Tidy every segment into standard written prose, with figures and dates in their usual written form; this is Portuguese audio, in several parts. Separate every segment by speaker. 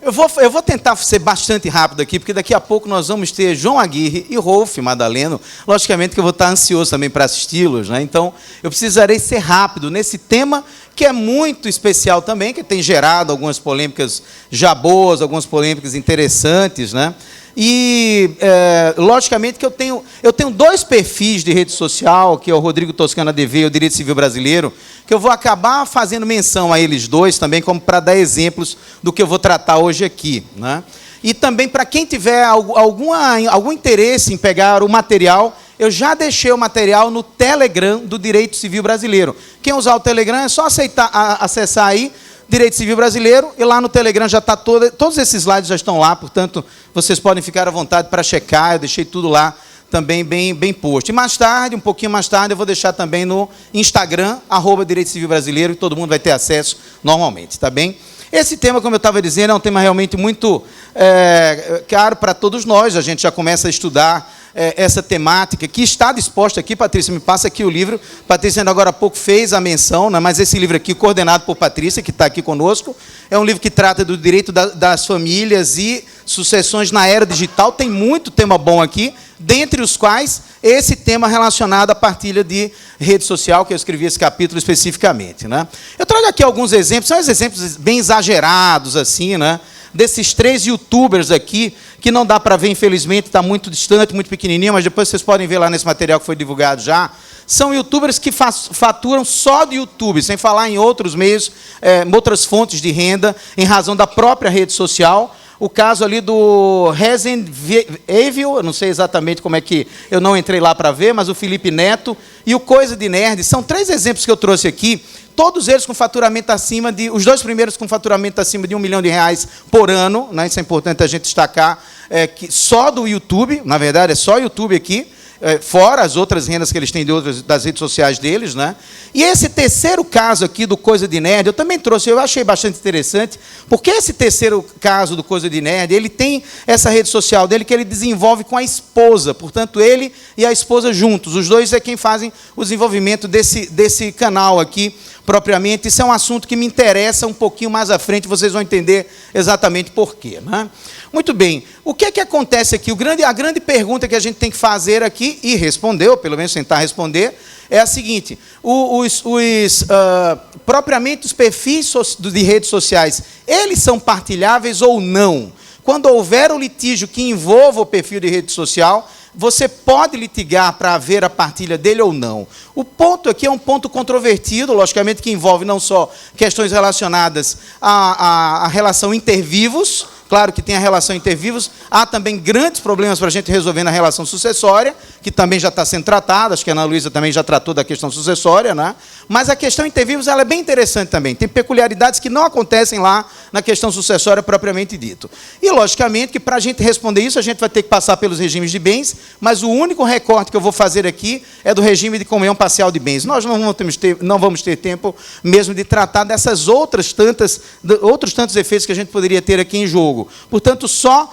Speaker 1: Eu vou tentar ser bastante rápido aqui, porque daqui a pouco nós vamos ter João Aguirre e Rolf Madaleno. Logicamente que eu vou estar ansioso também para assisti-los, né? Então, eu precisarei ser rápido nesse tema, que é muito especial também, que tem gerado algumas polêmicas já boas, algumas polêmicas interessantes, né? E, logicamente, que eu tenho dois perfis de rede social, que é o Rodrigo Toscano ADV e o Direito Civil Brasileiro, que eu vou acabar fazendo menção a eles dois também, como para dar exemplos do que eu vou tratar hoje aqui, né? E também, para quem tiver algum interesse em pegar o material, eu já deixei o material no Telegram do Direito Civil Brasileiro. Quem usar o Telegram é só acessar aí, Direito Civil Brasileiro, e lá no Telegram já está todos esses slides já estão lá, portanto, vocês podem ficar à vontade para checar, eu deixei tudo lá também bem posto. E mais tarde, um pouquinho mais tarde, eu vou deixar também no Instagram, @Direito Civil Brasileiro, e todo mundo vai ter acesso normalmente, tá bem? Esse tema, como eu estava dizendo, é um tema realmente muito caro para todos nós. A gente já começa a estudar essa temática, que está disposta aqui. Patrícia, me passa aqui o livro. Patrícia, ainda agora há pouco, fez a menção, né, mas esse livro aqui, coordenado por Patrícia, que está aqui conosco, é um livro que trata do direito das famílias e sucessões na era digital. Tem muito tema bom aqui, dentre os quais esse tema relacionado à partilha de rede social, que eu escrevi esse capítulo especificamente, né? Eu trago aqui alguns exemplos, são exemplos bem exagerados, assim, né, desses 3 youtubers aqui, que não dá para ver, infelizmente, está muito distante, muito pequenininho, mas depois vocês podem ver lá nesse material que foi divulgado já. São youtubers que faturam só do YouTube, sem falar em outros meios, outras fontes de renda, em razão da própria rede social. O caso ali do Resident Evil, eu não sei exatamente como é que... Eu não entrei lá para ver, mas o Felipe Neto e o Coisa de Nerd. São 3 exemplos que eu trouxe aqui, todos eles com faturamento acima de... Os 2 primeiros com faturamento acima de R$1 milhão por ano, né? Isso é importante a gente destacar, que só do YouTube, na verdade, é só YouTube aqui, fora as outras rendas que eles têm das redes sociais deles, né? E esse terceiro caso aqui do Coisa de Nerd, eu também trouxe, eu achei bastante interessante, porque esse terceiro caso do Coisa de Nerd, ele tem essa rede social dele que ele desenvolve com a esposa, portanto, ele e a esposa juntos, os dois é quem fazem o desenvolvimento desse canal aqui, propriamente. Isso é um assunto que me interessa um pouquinho mais à frente, vocês vão entender exatamente por quê, né? Muito bem, o que é que acontece aqui? A grande pergunta que a gente tem que fazer aqui, e responder, ou pelo menos tentar responder, é a seguinte: propriamente os perfis de redes sociais, eles são partilháveis ou não? Quando houver um litígio que envolva o perfil de rede social, você pode litigar para haver a partilha dele ou não. O ponto aqui é um ponto controvertido, logicamente, que envolve não só questões relacionadas à relação intervivos. Claro que tem a relação intervivos, há também grandes problemas para a gente resolver na relação sucessória, que também já está sendo tratada, acho que a Ana Luísa também já tratou da questão sucessória, né? Mas a questão intervivos ela é bem interessante também, tem peculiaridades que não acontecem lá na questão sucessória propriamente dito. E, logicamente, que para a gente responder isso, a gente vai ter que passar pelos regimes de bens, mas o único recorte que eu vou fazer aqui é do regime de comunhão parcial de bens. Nós não vamos ter tempo mesmo de tratar dessas outros tantos efeitos que a gente poderia ter aqui em jogo. Portanto, só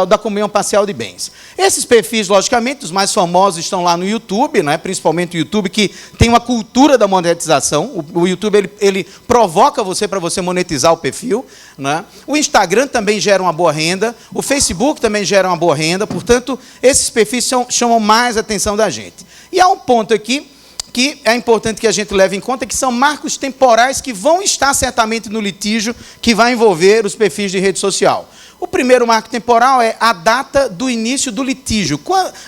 Speaker 1: da comunhão parcial de bens. Esses perfis, logicamente, os mais famosos estão lá no YouTube, né? Principalmente o YouTube, que tem uma cultura da monetização. O YouTube ele provoca você para você monetizar o perfil, né? O Instagram também gera uma boa renda, o Facebook também gera uma boa renda, portanto, esses perfis chamam mais a atenção da gente. E há um ponto aqui que é importante que a gente leve em conta, que são marcos temporais que vão estar certamente no litígio que vai envolver os perfis de rede social. O primeiro marco temporal é a data do início do litígio.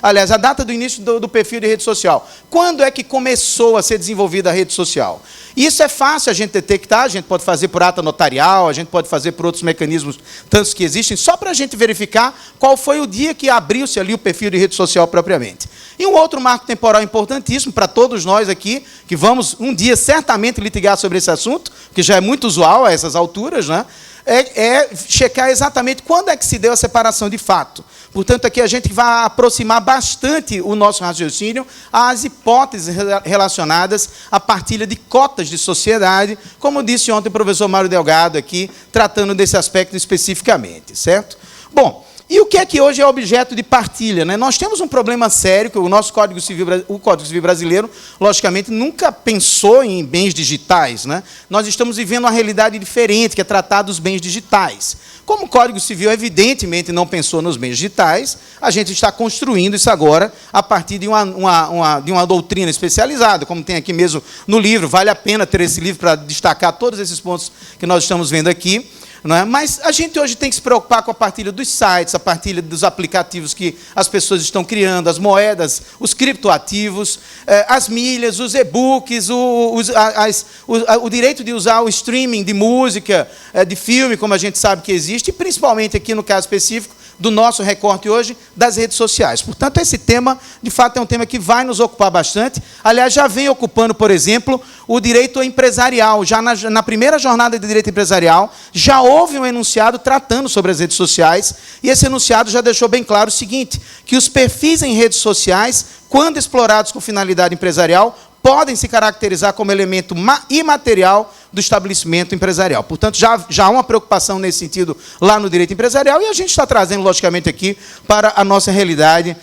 Speaker 1: Aliás, a data do início do perfil de rede social. Quando é que começou a ser desenvolvida a rede social? Isso é fácil a gente detectar, a gente pode fazer por ata notarial, a gente pode fazer por outros mecanismos, tantos que existem, só para a gente verificar qual foi o dia que abriu-se ali o perfil de rede social propriamente. E um outro marco temporal importantíssimo para todos nós aqui, que vamos um dia certamente litigar sobre esse assunto, que já é muito usual a essas alturas, né? É checar exatamente quando é que se deu a separação de fato. Portanto, aqui a gente vai aproximar bastante o nosso raciocínio às hipóteses relacionadas à partilha de cotas de sociedade, como disse ontem o professor Mário Delgado aqui, tratando desse aspecto especificamente, certo? Bom, E o que é que hoje é objeto de partilha, né? Nós temos um problema sério, que o nosso Código Civil, o Código Civil brasileiro, logicamente, nunca pensou em bens digitais, né? Nós estamos vivendo uma realidade diferente, que é tratar dos bens digitais. Como o Código Civil, evidentemente, não pensou nos bens digitais, a gente está construindo isso agora a partir de uma doutrina especializada, como tem aqui mesmo no livro. Vale a pena ter esse livro para destacar todos esses pontos que nós estamos vendo aqui. Não é? Mas a gente hoje tem que se preocupar com a partilha dos sites, a partilha dos aplicativos que as pessoas estão criando, as moedas, os criptoativos, as milhas, os e-books, o direito de usar o streaming de música, de filme, como a gente sabe que existe, e principalmente aqui no caso específico do nosso recorte hoje, das redes sociais. Portanto, esse tema, de fato, é um tema que vai nos ocupar bastante. Aliás, já vem ocupando, por exemplo, o direito empresarial. Já na primeira jornada de direito empresarial, já houve um enunciado tratando sobre as redes sociais, e esse enunciado já deixou bem claro o seguinte, que os perfis em redes sociais, quando explorados com finalidade empresarial, podem se caracterizar como elemento imaterial do estabelecimento empresarial. Portanto, já há uma preocupação nesse sentido lá no direito empresarial, e a gente está trazendo, logicamente, aqui para a nossa realidade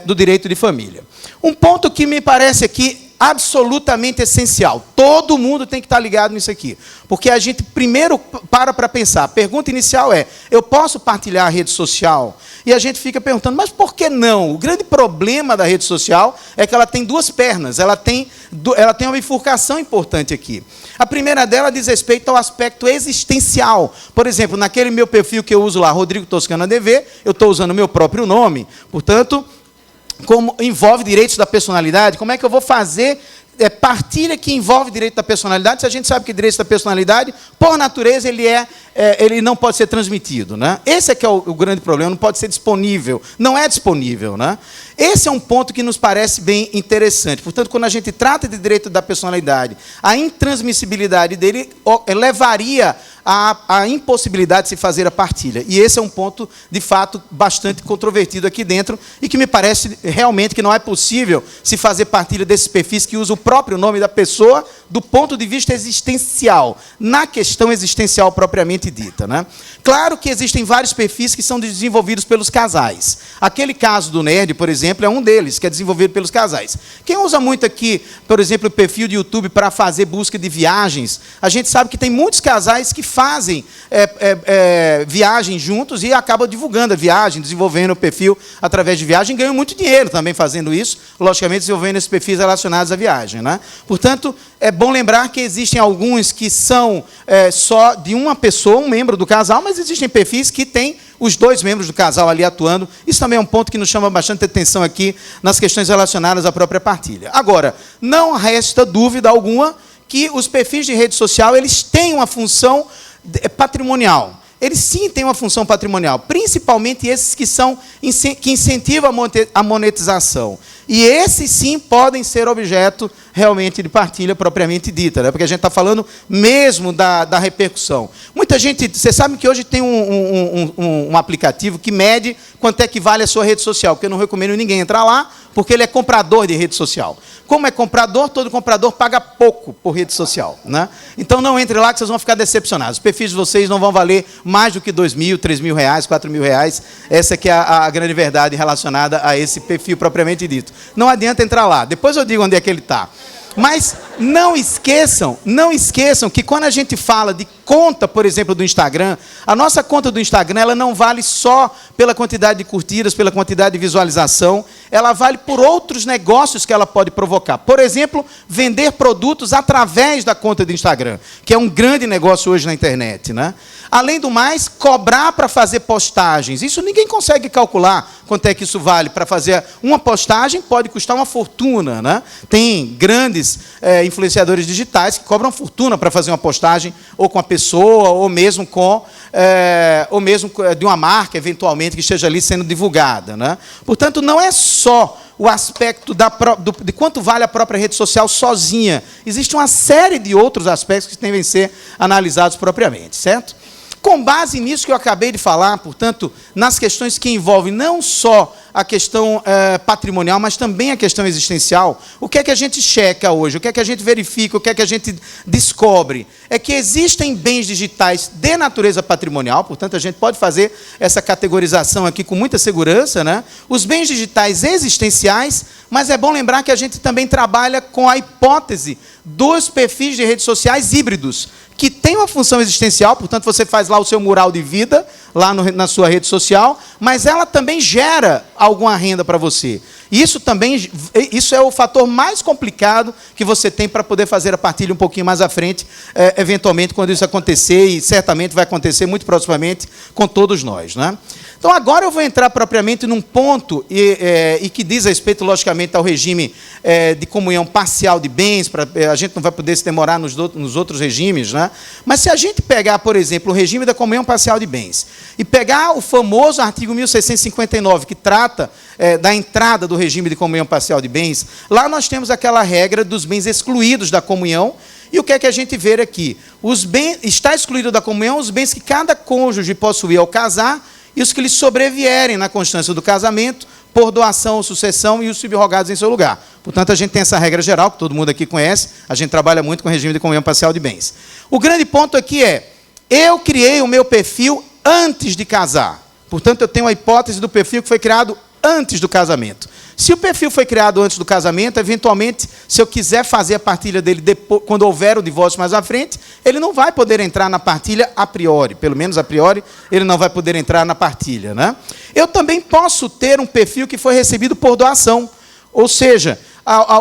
Speaker 1: do direito de família. Um ponto que me parece aqui absolutamente essencial. Todo mundo tem que estar ligado nisso aqui. Porque a gente primeiro para pensar. A pergunta inicial é, eu posso partilhar a rede social? E a gente fica perguntando, mas por que não? O grande problema da rede social é que ela tem duas pernas, ela tem uma bifurcação importante aqui. A primeira dela diz respeito ao aspecto existencial. Por exemplo, naquele meu perfil que eu uso lá, Rodrigo Toscano ADV, eu estou usando o meu próprio nome, portanto, como envolve direitos da personalidade, como é que eu vou fazer partilha que envolve direito da personalidade, se a gente sabe que direito da personalidade, por natureza, ele não pode ser transmitido, né? Esse é que é o grande problema, não pode ser disponível, não é disponível, né? Esse é um ponto que nos parece bem interessante. Portanto, quando a gente trata de direito da personalidade, a intransmissibilidade dele levaria à impossibilidade de se fazer a partilha. E esse é um ponto, de fato, bastante controvertido aqui dentro, e que me parece realmente que não é possível se fazer partilha desses perfis que usam o próprio nome da pessoa do ponto de vista existencial, na questão existencial propriamente dita, né? Claro que existem vários perfis que são desenvolvidos pelos casais. Aquele caso do Nerd, por exemplo, é um deles, que é desenvolvido pelos casais. Quem usa muito aqui, por exemplo, o perfil de YouTube para fazer busca de viagens, a gente sabe que tem muitos casais que fazem viagem juntos e acabam divulgando a viagem, desenvolvendo o perfil através de viagem, ganham muito dinheiro também fazendo isso, logicamente desenvolvendo esses perfis relacionados à viagem, né? Portanto, é bom lembrar que existem alguns que são só de uma pessoa, um membro do casal, mas existem perfis que têm os dois membros do casal ali atuando. Isso também é um ponto que nos chama bastante atenção aqui nas questões relacionadas à própria partilha. Agora, não resta dúvida alguma que os perfis de rede social eles têm uma função patrimonial. Eles sim têm uma função patrimonial, principalmente esses que incentivam a monetização. E esses sim podem ser objeto realmente de partilha propriamente dita, né? Porque a gente está falando mesmo da repercussão. Muita gente, você sabe que hoje tem um aplicativo que mede quanto é que vale a sua rede social, porque eu não recomendo ninguém entrar lá, porque ele é comprador de rede social. Como é comprador, todo comprador paga pouco por rede social, né? Então não entre lá que vocês vão ficar decepcionados. Os perfis de vocês não vão valer mais do que R$2.000, R$3.000, R$4.000. Essa que é a grande verdade relacionada a esse perfil propriamente dito. Não adianta entrar lá. Depois eu digo onde é que ele está. Mas não esqueçam que quando a gente fala de conta, por exemplo, do Instagram, a nossa conta do Instagram ela não vale só pela quantidade de curtidas, pela quantidade de visualização, ela vale por outros negócios que ela pode provocar. Por exemplo, vender produtos através da conta do Instagram, que é um grande negócio hoje na internet, né? Além do mais, cobrar para fazer postagens. Isso ninguém consegue calcular quanto é que isso vale. Para fazer uma postagem pode custar uma fortuna, né? Tem grandes influenciadores digitais que cobram fortuna para fazer uma postagem, ou com a pessoa, ou mesmo de uma marca, eventualmente, que esteja ali sendo divulgada, né? Portanto, não é só o aspecto de quanto vale a própria rede social sozinha. Existe uma série de outros aspectos que devem ser analisados propriamente, certo? Com base nisso que eu acabei de falar, portanto, nas questões que envolvem não só a questão patrimonial, mas também a questão existencial, o que é que a gente checa hoje? O que é que a gente verifica? O que é que a gente descobre? É que existem bens digitais de natureza patrimonial, portanto, a gente pode fazer essa categorização aqui com muita segurança, né? Os bens digitais existenciais, mas é bom lembrar que a gente também trabalha com a hipótese dos perfis de redes sociais híbridos, que tem uma função existencial, portanto, você faz lá o seu mural de vida, lá na sua rede social, mas ela também gera alguma renda para você. Isso é o fator mais complicado que você tem para poder fazer a partilha um pouquinho mais à frente, eventualmente, quando isso acontecer, e certamente vai acontecer muito proximamente com todos nós, né? Então, agora eu vou entrar propriamente num ponto e que diz respeito, logicamente, ao regime de comunhão parcial de bens. A gente não vai poder se demorar nos outros regimes, né? Mas se a gente pegar, por exemplo, o regime da comunhão parcial de bens e pegar o famoso artigo 1659, que trata da entrada do regime de comunhão parcial de bens, lá nós temos aquela regra dos bens excluídos da comunhão. E o que é que a gente vê aqui? Está excluído da comunhão os bens que cada cônjuge possuía ao casar e os que lhe sobrevierem na constância do casamento, por doação ou sucessão, e os subrogados em seu lugar. Portanto, a gente tem essa regra geral, que todo mundo aqui conhece, a gente trabalha muito com o regime de comunhão parcial de bens. O grande ponto aqui é, eu criei o meu perfil antes de casar. Portanto, eu tenho a hipótese do perfil que foi criado antes do casamento. Se o perfil foi criado antes do casamento, eventualmente, se eu quiser fazer a partilha dele depois, quando houver o divórcio mais à frente, ele não vai poder entrar na partilha a priori. Pelo menos a priori, ele não vai poder entrar na partilha, né? Eu também posso ter um perfil que foi recebido por doação. Ou seja,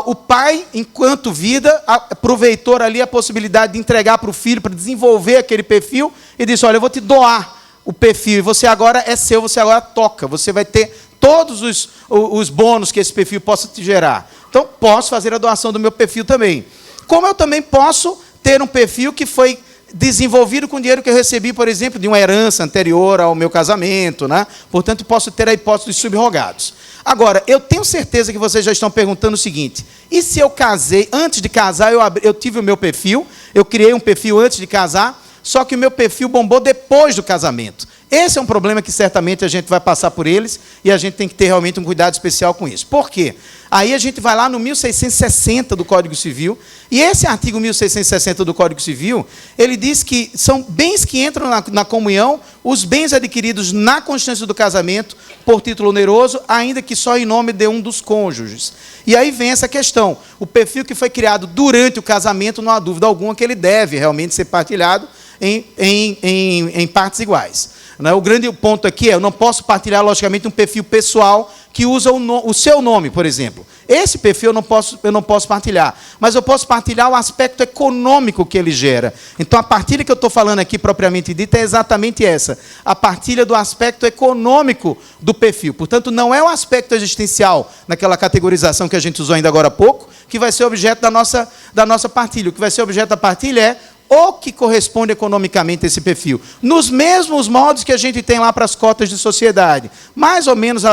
Speaker 1: o pai, enquanto vida, aproveitou ali a possibilidade de entregar para o filho, para desenvolver aquele perfil, e disse, olha, eu vou te doar o perfil, e você agora é seu, você agora toca, você vai ter todos os bônus que esse perfil possa te gerar. Então, posso fazer a doação do meu perfil também. Como eu também posso ter um perfil que foi desenvolvido com dinheiro que eu recebi, por exemplo, de uma herança anterior ao meu casamento, né? Portanto, posso ter a hipótese dos subrogados. Agora, eu tenho certeza que vocês já estão perguntando o seguinte, e se eu casei, antes de casar, eu tive o meu perfil, eu criei um perfil antes de casar, só que o meu perfil bombou depois do casamento. Esse é um problema que certamente a gente vai passar por eles e a gente tem que ter realmente um cuidado especial com isso. Por quê? Aí a gente vai lá no 1660 do Código Civil, e esse artigo 1660 do Código Civil, ele diz que são bens que entram na comunhão, os bens adquiridos na constância do casamento, por título oneroso, ainda que só em nome de um dos cônjuges. E aí vem essa questão, o perfil que foi criado durante o casamento, não há dúvida alguma que ele deve realmente ser partilhado em partes iguais. O grande ponto aqui eu não posso partilhar, logicamente, um perfil pessoal que usa o seu nome, por exemplo. Esse perfil eu não posso partilhar, mas eu posso partilhar o aspecto econômico que ele gera. Então, a partilha que eu estou falando aqui, propriamente dita, é exatamente essa, a partilha do aspecto econômico do perfil. Portanto, não é o aspecto existencial, naquela categorização que a gente usou ainda agora há pouco, que vai ser objeto da nossa partilha. O que vai ser objeto da partilha é o que corresponde economicamente a esse perfil. Nos mesmos modos que a gente tem lá para as cotas de sociedade. Mais ou menos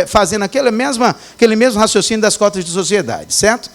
Speaker 1: fazendo aquele mesmo raciocínio das cotas de sociedade, certo?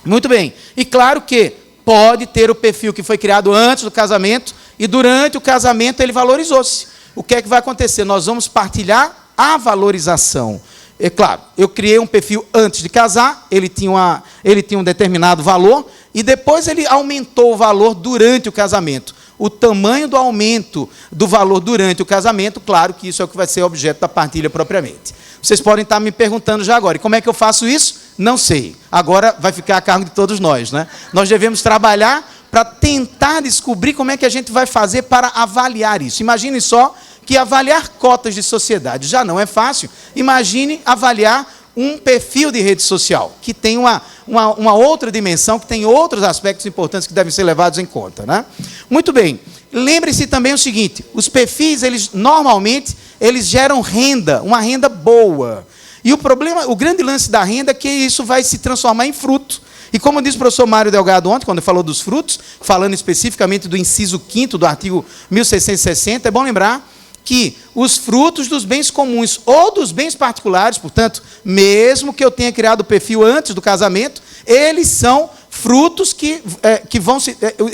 Speaker 1: Muito bem. E claro que pode ter o perfil que foi criado antes do casamento e durante o casamento ele valorizou-se. O que é que vai acontecer? Nós vamos partilhar a valorização. É claro, eu criei um perfil antes de casar, ele tinha um determinado valor, e depois ele aumentou o valor durante o casamento. O tamanho do aumento do valor durante o casamento, claro que isso é o que vai ser objeto da partilha propriamente. Vocês podem estar me perguntando já agora, e como é que eu faço isso? Não sei. Agora vai ficar a cargo de todos nós, né? Nós devemos trabalhar para tentar descobrir como é que a gente vai fazer para avaliar isso. Imagine só que avaliar cotas de sociedade já não é fácil. Imagine avaliar um perfil de rede social, que tem uma outra dimensão, que tem outros aspectos importantes que devem ser levados em conta, né? Muito bem. Lembre-se também o seguinte, os perfis, normalmente, eles geram renda, uma renda boa. E o grande lance da renda é que isso vai se transformar em fruto. E como disse o professor Mário Delgado ontem, quando ele falou dos frutos, falando especificamente do inciso 5º do artigo 1660, é bom lembrar que os frutos dos bens comuns ou dos bens particulares, portanto, mesmo que eu tenha criado o perfil antes do casamento, eles são frutos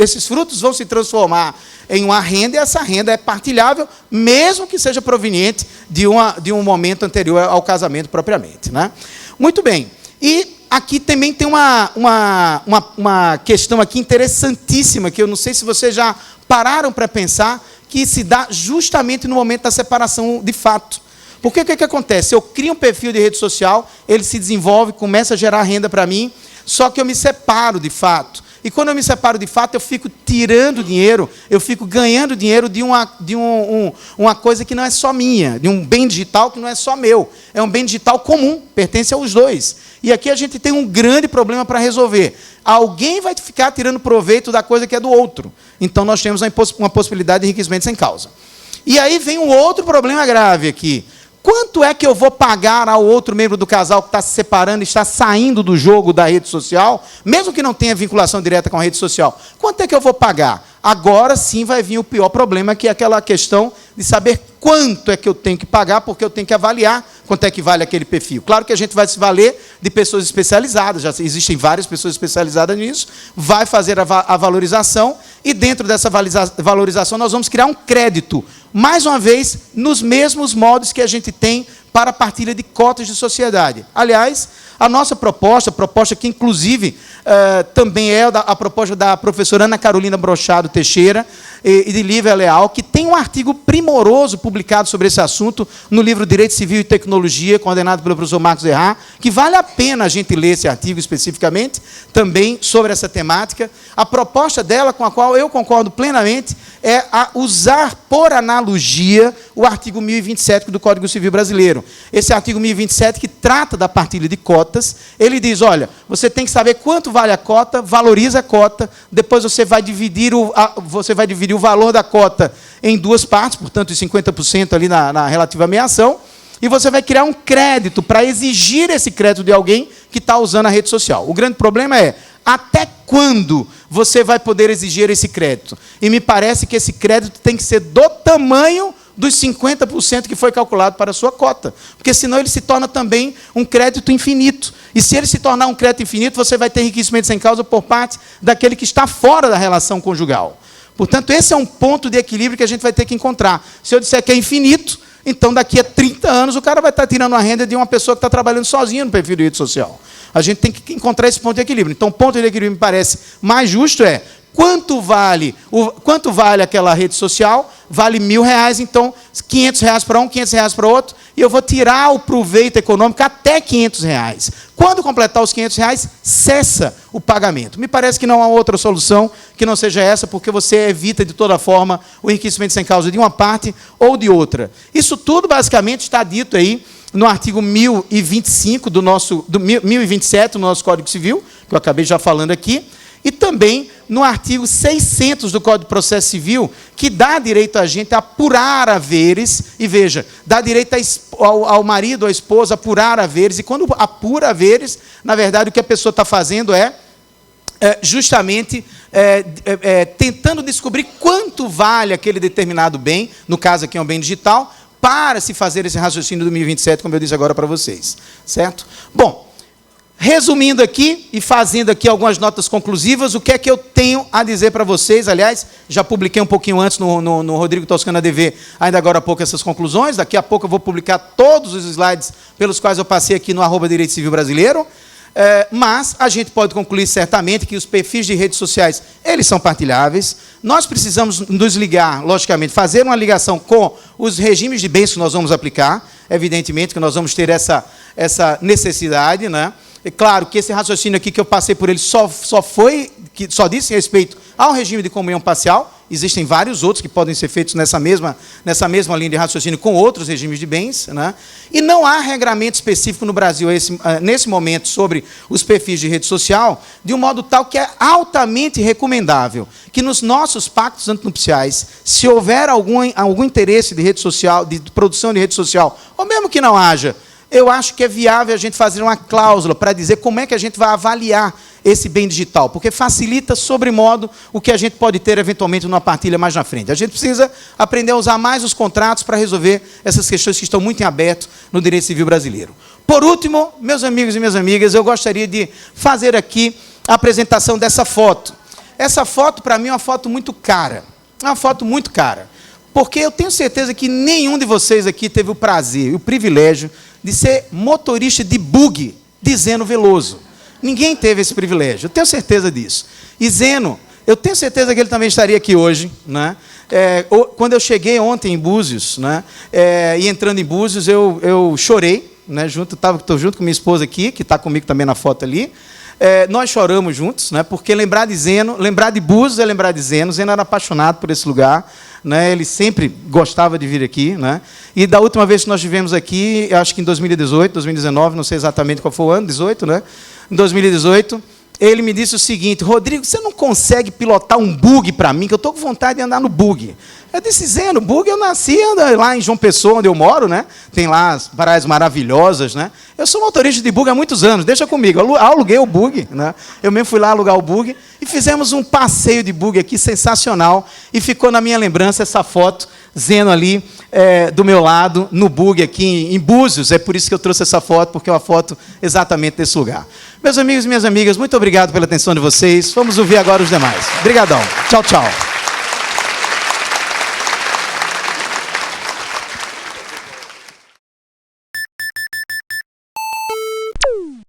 Speaker 1: esses frutos vão se transformar em uma renda, e essa renda é partilhável, mesmo que seja proveniente de um momento anterior ao casamento propriamente, né? Muito bem. E aqui também tem uma questão aqui interessantíssima, que eu não sei se vocês já pararam para pensar, que se dá justamente no momento da separação de fato. Porque o que acontece? Eu crio um perfil de rede social, ele se desenvolve, começa a gerar renda para mim, só que eu me separo de fato. E quando eu me separo de fato, eu fico tirando dinheiro, eu fico ganhando dinheiro de uma coisa que não é só minha, de um bem digital que não é só meu. É um bem digital comum, pertence aos dois. E aqui a gente tem um grande problema para resolver. Alguém vai ficar tirando proveito da coisa que é do outro. Então nós temos uma possibilidade de enriquecimento sem causa. E aí vem um outro problema grave aqui. Quanto é que eu vou pagar ao outro membro do casal que está se separando, está saindo do jogo da rede social, mesmo que não tenha vinculação direta com a rede social? Quanto é que eu vou pagar? Agora sim vai vir o pior problema, que é aquela questão de saber quanto é que eu tenho que pagar, porque eu tenho que avaliar quanto é que vale aquele perfil. Claro que a gente vai se valer de pessoas especializadas, já existem várias pessoas especializadas nisso, vai fazer a valorização, e dentro dessa valorização nós vamos criar um crédito, mais uma vez, nos mesmos modos que a gente tem para a partilha de cotas de sociedade. Aliás, a nossa proposta que inclusive também é a proposta da professora Ana Carolina Brochado Teixeira e de Lívia Leal, que tem um artigo primoroso publicado sobre esse assunto no livro Direito Civil e Tecnologia, coordenado pelo professor Marcos Errá, que vale a pena a gente ler esse artigo especificamente, também sobre essa temática. A proposta dela, com a qual eu concordo plenamente, é a usar por analogia o artigo 1027 do Código Civil Brasileiro. Esse artigo 1027 que trata da partilha de cotas, ele diz, olha, você tem que saber quanto vale a cota, valoriza a cota, depois você vai dividir o valor da cota em duas partes, portanto, os 50% ali na relativa meação, e você vai criar um crédito para exigir esse crédito de alguém que está usando a rede social. O grande problema é, até quando você vai poder exigir esse crédito? E me parece que esse crédito tem que ser do tamanho dos 50% que foi calculado para a sua cota. Porque senão ele se torna também um crédito infinito. E se ele se tornar um crédito infinito, você vai ter enriquecimento sem causa por parte daquele que está fora da relação conjugal. Portanto, esse é um ponto de equilíbrio que a gente vai ter que encontrar. Se eu disser que é infinito, então daqui a 30 anos o cara vai estar tirando a renda de uma pessoa que está trabalhando sozinha no perfil de rede social. A gente tem que encontrar esse ponto de equilíbrio. Então, o ponto de equilíbrio me parece mais justo é quanto vale aquela rede social? Vale R$1.000, então R$500 para um, R$500 para outro, e eu vou tirar o proveito econômico até R$500. Quando completar os R$500, cessa o pagamento. Me parece que não há outra solução que não seja essa, porque você evita de toda forma o enriquecimento sem causa de uma parte ou de outra. Isso tudo basicamente está dito aí no artigo 1025 do 1027 do nosso Código Civil, que eu acabei já falando aqui, e também no artigo 600 do Código de Processo Civil, que dá direito a gente a apurar haveres, e veja, dá direito ao marido, à esposa, apurar haveres, e quando apura haveres, na verdade, o que a pessoa está fazendo é justamente tentando descobrir quanto vale aquele determinado bem, no caso aqui é um bem digital, para se fazer esse raciocínio do 1027, como eu disse agora para vocês, certo? Bom, resumindo aqui e fazendo aqui algumas notas conclusivas, o que é que eu tenho a dizer para vocês? Aliás, já publiquei um pouquinho antes no Rodrigo Toscana ADV, ainda agora há pouco, essas conclusões. Daqui a pouco eu vou publicar todos os slides pelos quais eu passei aqui no @Direito Civil Brasileiro. Mas a gente pode concluir certamente que os perfis de redes sociais, eles são partilháveis. Nós precisamos nos ligar, logicamente, fazer uma ligação com os regimes de bens que nós vamos aplicar. Evidentemente que nós vamos ter essa necessidade, né? É claro que esse raciocínio aqui que eu passei por ele só disse respeito ao regime de comunhão parcial. Existem vários outros que podem ser feitos nessa mesma linha de raciocínio com outros regimes de bens, né? E não há regramento específico no Brasil nesse momento sobre os perfis de rede social, de um modo tal que é altamente recomendável que nos nossos pactos antinupciais, se houver algum interesse de rede social, de produção de rede social, ou mesmo que não haja, eu acho que é viável a gente fazer uma cláusula para dizer como é que a gente vai avaliar esse bem digital, porque facilita, sobremodo, o que a gente pode ter, eventualmente, numa partilha mais na frente. A gente precisa aprender a usar mais os contratos para resolver essas questões que estão muito em aberto no direito civil brasileiro. Por último, meus amigos e minhas amigas, eu gostaria de fazer aqui a apresentação dessa foto. Essa foto, para mim, é uma foto muito cara. É uma foto muito cara. Porque eu tenho certeza que nenhum de vocês aqui teve o prazer e o privilégio de ser motorista de bug de Zeno Veloso. Ninguém teve esse privilégio, eu tenho certeza disso. E Zeno, eu tenho certeza que ele também estaria aqui hoje, né? Quando eu cheguei ontem em Búzios, né? E entrando em Búzios, eu chorei, né? Estou junto com minha esposa aqui, que está comigo também na foto ali. Nós choramos juntos, né? Porque lembrar de Zeno, lembrar de Búzios é lembrar de Zeno. Zeno era apaixonado por esse lugar, né? Ele sempre gostava de vir aqui, né? E da última vez que nós estivemos aqui, acho que em 2018, 2019, não sei exatamente qual foi o ano, 18, né? Em 2018, ele me disse o seguinte: Rodrigo, você não consegue pilotar um bug para mim, que eu estou com vontade de andar no bug. Eu disse: Zeno, bug, eu nasci lá em João Pessoa, onde eu moro, né? Tem lá as praias maravilhosas, né? Eu sou motorista de bug há muitos anos, deixa comigo. Eu aluguei o bug, né? Eu mesmo fui lá alugar o bug e fizemos um passeio de bug aqui sensacional. E ficou na minha lembrança essa foto, Zeno ali do meu lado, no bug aqui em Búzios. É por isso que eu trouxe essa foto, porque é uma foto exatamente desse lugar. Meus amigos e minhas amigas, muito obrigado pela atenção de vocês. Vamos ouvir agora os demais. Obrigadão. Tchau, tchau.